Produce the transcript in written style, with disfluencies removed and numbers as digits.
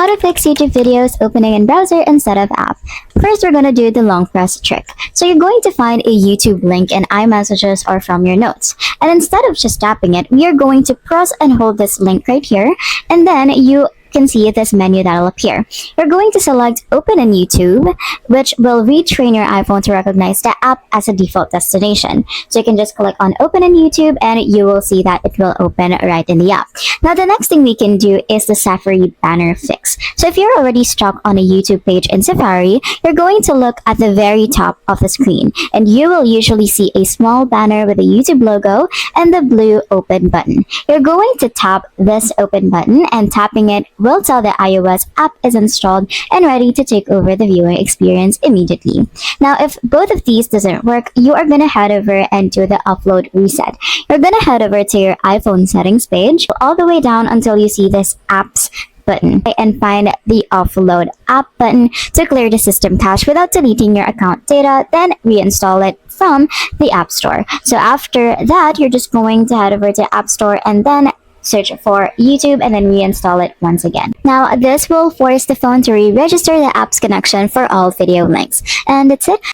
how to fix YouTube videos opening in browser instead of app. First, we're going to do the long press trick. So you're going to find a YouTube link in iMessages or from your notes. And instead of just tapping it, we are going to press and hold this link right here. And then you can see this menu that will appear. You're going to select Open in YouTube, which will retrain your iPhone to recognize the app as a default destination. So you can just click on Open in YouTube and you will see that it will open right in the app. Now the next thing we can do is the Safari banner fix. So if you're already stuck on a YouTube page in Safari, you're going to look at the very top of the screen and you will usually see a small banner with a YouTube logo and the blue open button. You're going to tap this open button, and tapping it will tell the iOS app is installed and ready to take over the viewing experience immediately. Now, if both of these doesn't work, you are going to head over and do the upload reset. You're going to head over to your iPhone settings page all the way down until you see this apps button and find the offload app button to clear the system cache without deleting your account data, then reinstall it from the App Store. So after that, you're just going to head over to App Store and then search for YouTube and then reinstall it once again. Now, this will force the phone to re-register the app's connection for all video links. And that's it.